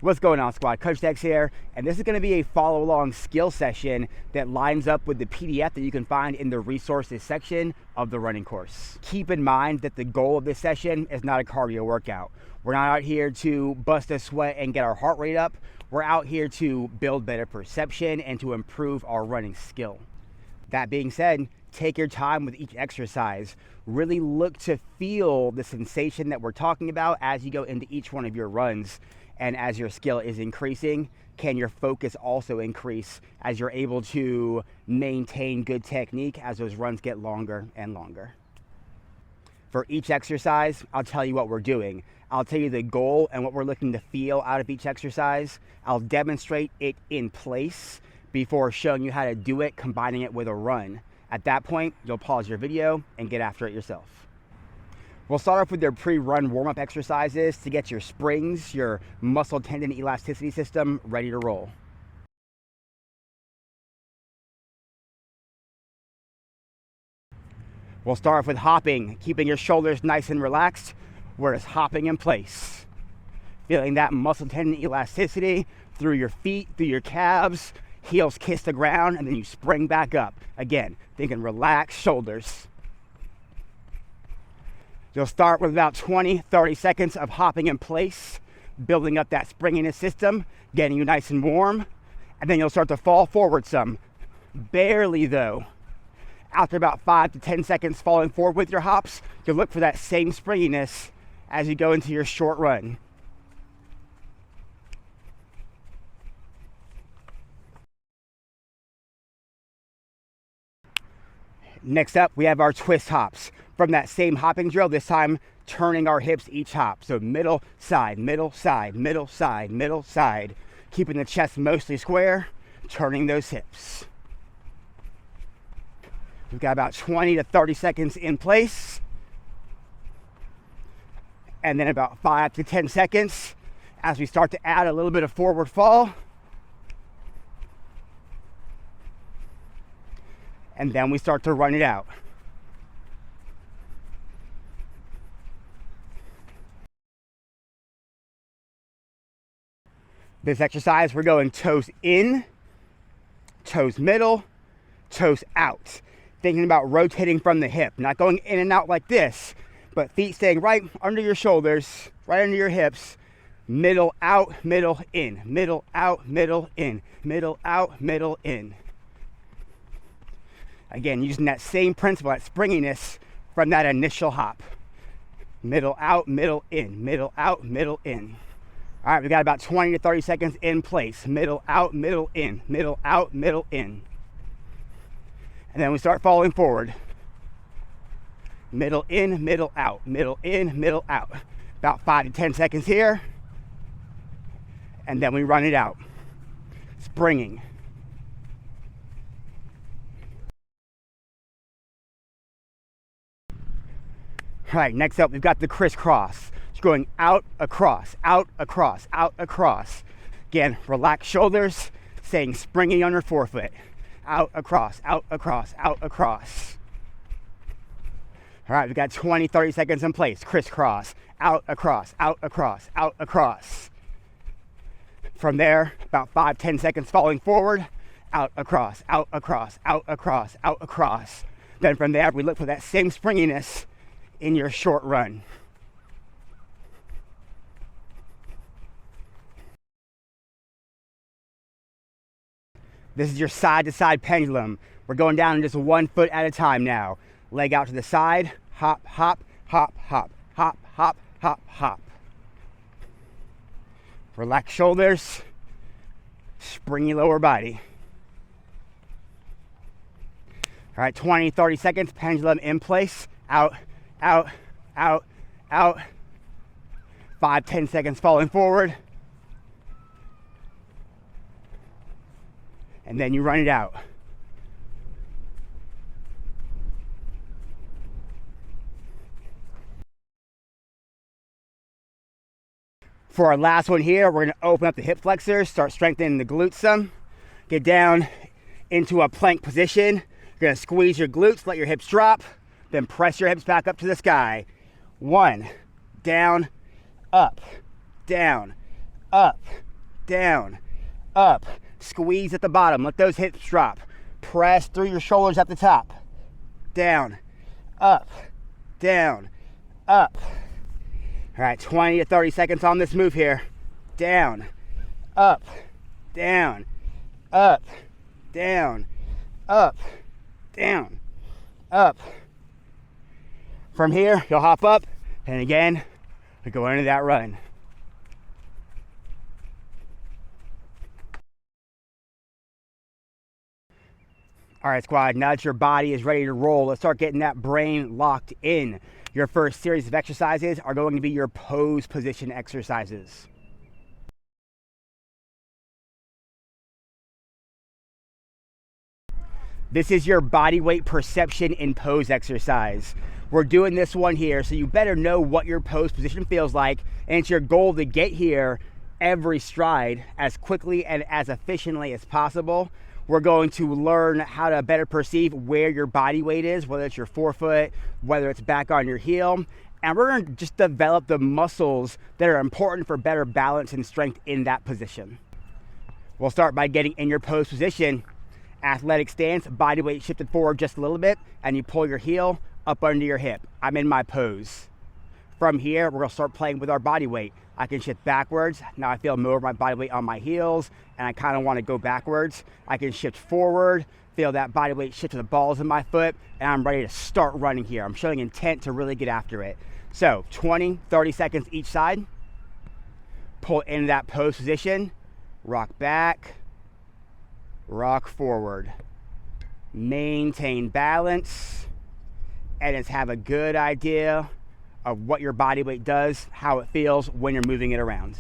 What's going on, squad? Coach Dex here, and this is going to be a follow-along skill session that lines up with the PDF that you can find in the resources section of the running course. Keep in mind that the goal of this session is not a cardio workout. We're not out here to bust a sweat and get our heart rate up. We're out here to build better perception and to improve our running skill. That being said, take your time with each exercise. Really look to feel the sensation that we're talking about as you go into each one of your runs. And as your skill is increasing, can your focus also increase as you're able to maintain good technique as those runs get longer and longer? For each exercise, I'll tell you what we're doing. I'll tell you the goal and what we're looking to feel out of each exercise. I'll demonstrate it in place before showing you how to do it, combining it with a run. At that point, you'll pause your video and get after it yourself. We'll start off with your pre-run warm-up exercises to get your springs, your muscle tendon elasticity system ready to roll. We'll start off with hopping, keeping your shoulders nice and relaxed. We're just hopping in place. Feeling that muscle tendon elasticity through your feet, through your calves, heels kiss the ground, and then you spring back up. Again, thinking relaxed shoulders. You'll start with about 20-30 seconds of hopping in place, building up that springiness system, getting you nice and warm, and then you'll start to fall forward some. Barely though. After about 5 to 10 seconds falling forward with your hops, you'll look for that same springiness as you go into your short run. Next up, we have our twist hops. From that same hopping drill, this time turning our hips each hop. So middle, side, middle, side, middle, side, middle, side. Keeping the chest mostly square, turning those hips. We've got about 20 to 30 seconds in place. And then about 5 to 10 seconds as we start to add a little bit of forward fall. And then we start to run it out. This exercise, we're going toes in, toes middle, toes out. Thinking about rotating from the hip, not going in and out like this, but feet staying right under your shoulders, right under your hips. Middle out, middle in, middle out, middle in, middle out, middle in. Again, using that same principle, that springiness from that initial hop. Middle out, middle in, middle out, middle in. All right, we got about 20 to 30 seconds in place. Middle out, middle in, middle out, middle in. And then we start falling forward. Middle in, middle out, middle in, middle out. About 5 to 10 seconds here. And then we run it out. Springing. All right, next up, we've got the crisscross. It's going out, across, out, across, out, across. Again, relax shoulders, staying springy on your forefoot. Out, across, out, across, out, across. All right, we've got 20, 30 seconds in place. Crisscross, out, across, out, across, out, across. From there, about 5, 10 seconds falling forward. Out, across, out, across, out, across, out, across. Then from there, we look for that same springiness in your short run. This is your side-to-side pendulum. We're going down just 1 foot at a time now. Leg out to the side, hop, hop, hop, hop, hop, hop, hop, hop. Relax shoulders, springy lower body. All right, 20, 30 seconds, pendulum in place, out, out, out, out. 5, 10 seconds falling forward. And then you run it out. For our last one here, we're gonna open up the hip flexors, start strengthening the glutes some. Get down into a plank position. You're gonna squeeze your glutes, let your hips drop, then press your hips back up to the sky. 1, down, up, down, up, down, up. Squeeze at the bottom, let those hips drop. Press through your shoulders at the top. Down, up, down, up. All right, 20 to 30 seconds on this move here. Down, up, down, up, down, up, down, up. From here, you'll hop up, and again, we go into that run. All right, squad, now that your body is ready to roll, let's start getting that brain locked in. Your first series of exercises are going to be your pose position exercises. This is your body weight perception in pose exercise. We're doing this one here, so you better know what your pose position feels like, and it's your goal to get here every stride as quickly and as efficiently as possible. We're going to learn how to better perceive where your body weight is, whether it's your forefoot, whether it's back on your heel, and we're going to just develop the muscles that are important for better balance and strength in that position. We'll start by getting in your pose position. Athletic stance, body weight shifted forward just a little bit, and you pull your heel up under your hip. I'm in my pose. From here, we're gonna start playing with our body weight. I can shift backwards. Now I feel more of my body weight on my heels, and I kind of want to go backwards. I can shift forward, feel that body weight shift to the balls of my foot, and I'm ready to start running here. I'm showing intent to really get after it. So 20, 30 seconds each side. Pull into that pose position, rock back, rock forward. Maintain balance, and just have a good idea of what your body weight does, how it feels when you're moving it around.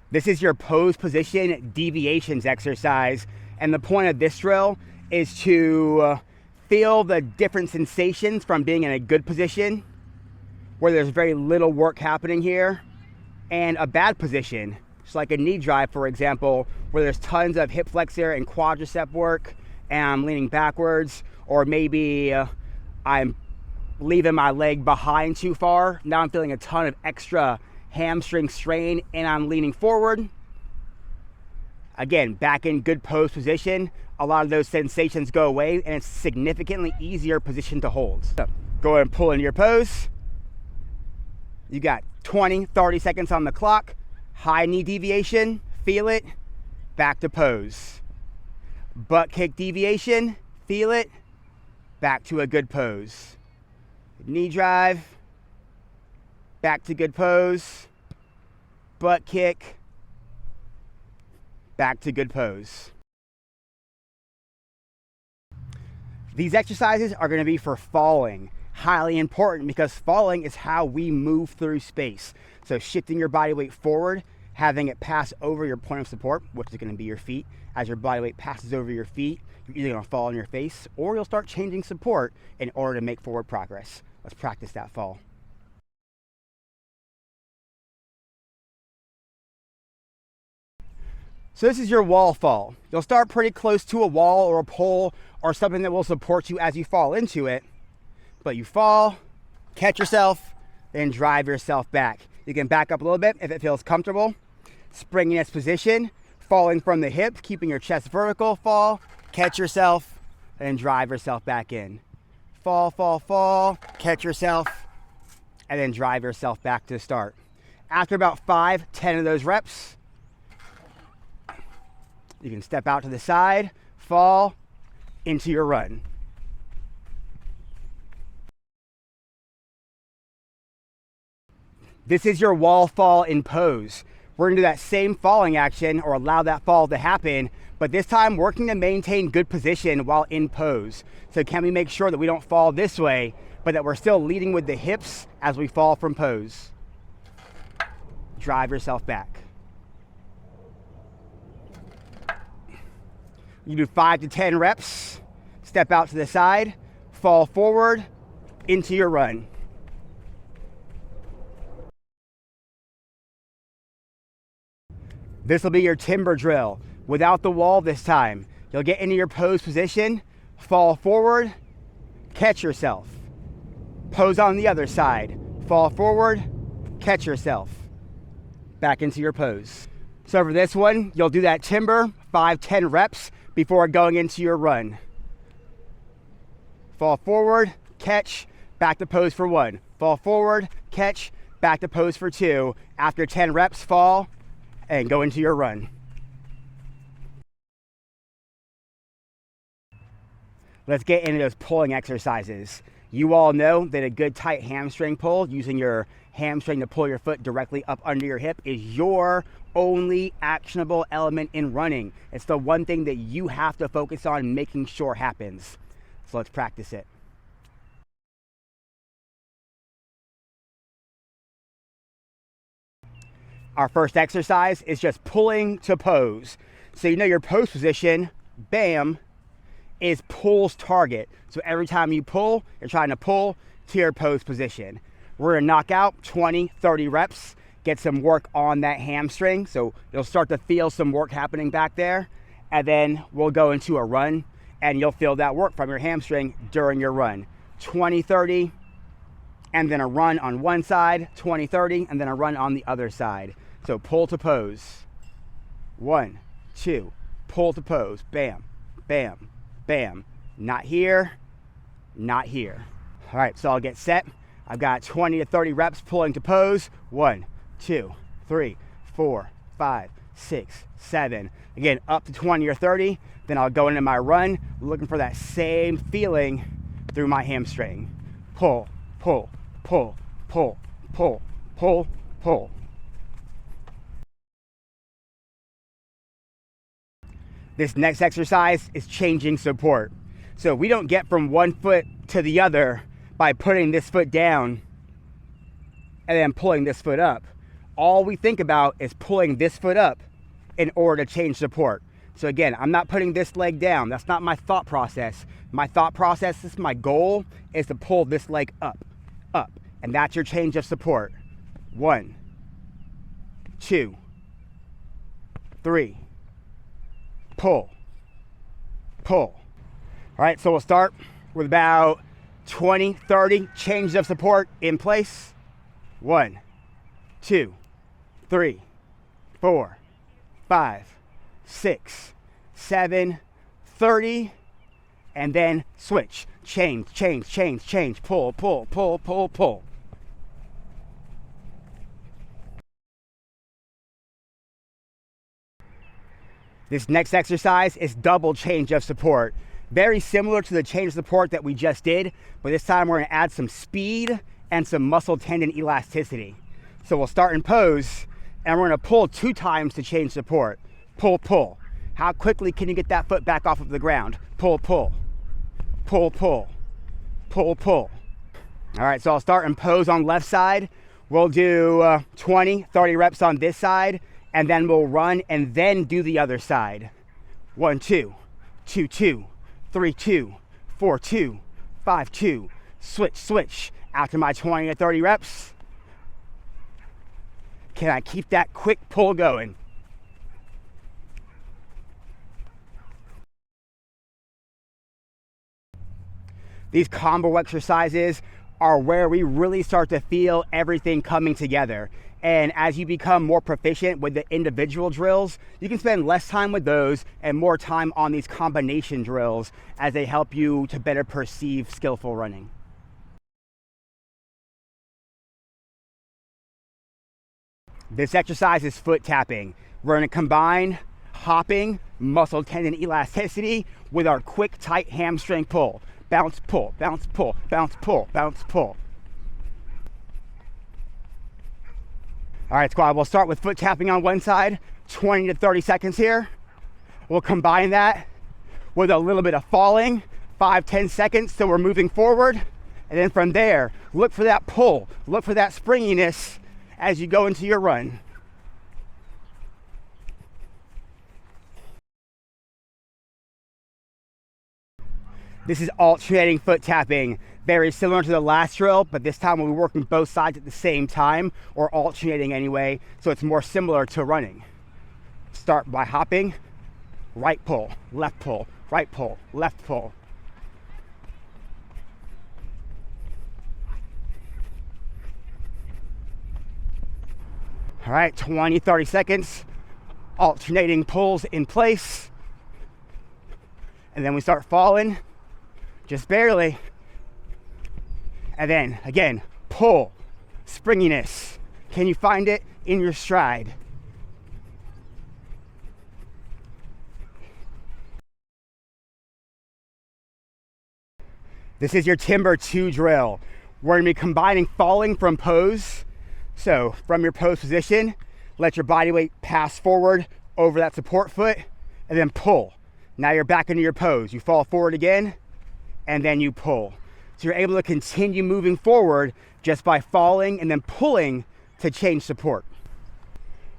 This is your pose position deviations exercise, and the point of this drill is to feel the different sensations from being in a good position, where there's very little work happening here, and a bad position, just like a knee drive, for example, where there's tons of hip flexor and quadricep work, and I'm leaning backwards, or maybe I'm leaving my leg behind too far. Now I'm feeling a ton of extra hamstring strain, and I'm leaning forward. Again, back in good pose position, a lot of those sensations go away, and it's a significantly easier position to hold. So go ahead and pull into your pose. You got 20, 30 seconds on the clock. High knee deviation, feel it, back to pose. Butt kick deviation, feel it, back to a good pose. Knee drive, back to good pose. Butt kick, back to good pose. These exercises are going to be for falling. Highly important, because falling is how we move through space. So shifting your body weight forward, having it pass over your point of support, which is going to be your feet. As your body weight passes over your feet, you're either going to fall on your face, or you'll start changing support in order to make forward progress. Let's practice that fall. So this is your wall fall. You'll start pretty close to a wall or a pole or something that will support you as you fall into it. But you fall, catch yourself, then drive yourself back. You can back up a little bit if it feels comfortable. Spring in its position, falling from the hip, keeping your chest vertical, fall, catch yourself, and drive yourself back in. Fall, fall, fall, catch yourself, and then drive yourself back to the start. After about 5-10 of those reps, you can step out to the side, fall into your run. This is your wall fall in pose. We're gonna do that same falling action, or allow that fall to happen, but this time working to maintain good position while in pose. So can we make sure that we don't fall this way, but that we're still leading with the hips as we fall from pose? Drive yourself back. You do 5 to 10 reps, step out to the side, fall forward into your run. This will be your timber drill without the wall this time. You'll get into your pose position, fall forward, catch yourself. Pose on the other side, fall forward, catch yourself, back into your pose. So for this one, you'll do that timber 5-10 reps before going into your run. Fall forward, catch, back to pose for 1. Fall forward, catch, back to pose for 2. After 10 reps, fall and go into your run. Let's get into those pulling exercises. You all know that a good tight hamstring pull, using your hamstring to pull your foot directly up under your hip, is your only actionable element in running. It's the one thing that you have to focus on making sure happens. So let's practice it. Our first exercise is just pulling to pose. So you know your pose position, bam, is pull's target. So every time you pull, you're trying to pull to your pose position. We're gonna knock out 20, 30 reps, get some work on that hamstring. So you'll start to feel some work happening back there. And then we'll go into a run and you'll feel that work from your hamstring during your run. 20, 30, and then a run on one side, 20, 30, and then a run on the other side. So pull to pose. 1, 2, pull to pose. Bam, bam, bam. Not here, not here. All right, so I'll get set. I've got 20 to 30 reps pulling to pose. 1, 2, 3, 4, 5, 6, 7. Again, up to 20 or 30. Then I'll go into my run, looking for that same feeling through my hamstring. Pull, pull, pull, pull, pull, pull, pull. This next exercise is changing support. So we don't get from one foot to the other by putting this foot down and then pulling this foot up. All we think about is pulling this foot up in order to change support. So again, I'm not putting this leg down. That's not my thought process. My thought process is, my goal is to pull this leg up, up. And that's your change of support. 1, 2, 3, pull, pull. All right, so we'll start with about 20, 30 changes of support in place. 1, 2, 3, 4, 5, 6, 7, 30, and then switch. Change, change, change, change. Pull, pull, pull, pull, pull. This next exercise is double change of support. Very similar to the change of support that we just did, but this time we're gonna add some speed and some muscle tendon elasticity. So we'll start in pose, and we're gonna pull 2 times to change support. Pull, pull. How quickly can you get that foot back off of the ground? Pull, pull, pull, pull, pull, pull. All right, so I'll start in pose on left side. We'll do 20, 30 reps on this side, and then we'll run and then do the other side. 1, 2, 2, 2, 3, 2, 4, 2, 5, 2. Switch, switch. After my 20 to 30 reps, can I keep that quick pull going? These combo exercises are where we really start to feel everything coming together. And as you become more proficient with the individual drills, you can spend less time with those and more time on these combination drills as they help you to better perceive skillful running. This exercise is foot tapping. We're going to combine hopping, muscle tendon elasticity with our quick, tight hamstring pull. Bounce, pull, bounce, pull, bounce, pull, bounce, pull. All right, squad, we'll start with foot tapping on one side, 20 to 30 seconds here. We'll combine that with a little bit of falling, 5-10 seconds so we're moving forward. And then from there, look for that pull, look for that springiness as you go into your run. This is alternating foot tapping, very similar to the last drill, but this time we'll be working both sides at the same time, or alternating anyway, so it's more similar to running. Start by hopping, right pull, left pull, right pull, left pull. All right, 20, 30 seconds, alternating pulls in place. And then we start falling, just barely. And then again, pull, springiness. Can you find it in your stride? This is your Timber 2 drill. We're gonna be combining falling from pose. So from your pose position, let your body weight pass forward over that support foot and then pull. Now you're back into your pose. You fall forward again and then you pull. So you're able to continue moving forward just by falling and then pulling to change support.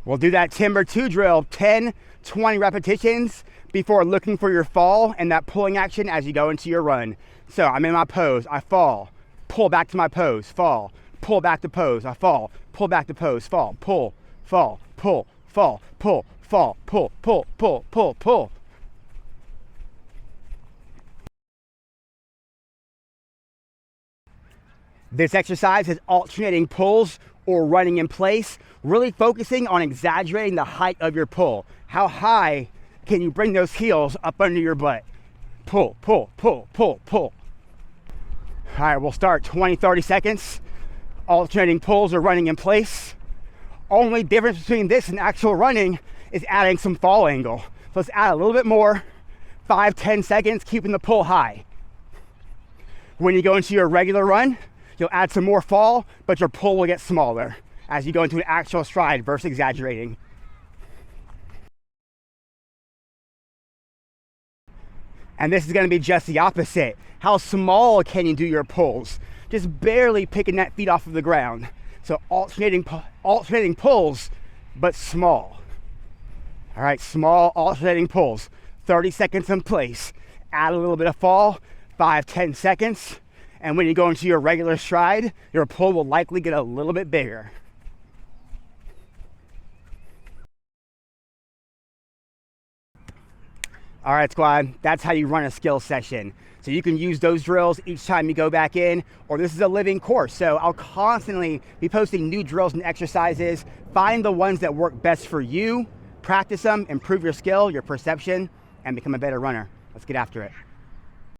We'll do that Timber 2 drill 10, 20 repetitions before looking for your fall and that pulling action as you go into your run. So I'm in my pose, I fall, pull back to my pose, fall, pull back to pose, I fall, pull back to pose, fall, pull, fall, pull, fall, pull, fall, pull, pull, pull, pull, pull. This exercise is alternating pulls or running in place, really focusing on exaggerating the height of your pull. How high can you bring those heels up under your butt? Pull, pull, pull, pull, pull. All right, we'll start 20, 30 seconds. Alternating pulls or running in place. Only difference between this and actual running is adding some fall angle. So let's add a little bit more, 5, 10 seconds, keeping the pull high. When you go into your regular run, you'll add some more fall, but your pull will get smaller as you go into an actual stride versus exaggerating. And this is gonna be just the opposite. How small can you do your pulls? Just barely picking that feet off of the ground. So alternating pulls, but small. All right, small alternating pulls. 30 seconds in place. Add a little bit of fall, 5, 10 seconds. And when you go into your regular stride, your pull will likely get a little bit bigger. All right, squad, that's how you run a skill session. So you can use those drills each time you go back in, or this is a living course. So I'll constantly be posting new drills and exercises. Find the ones that work best for you, practice them, improve your skill, your perception, and become a better runner. Let's get after it.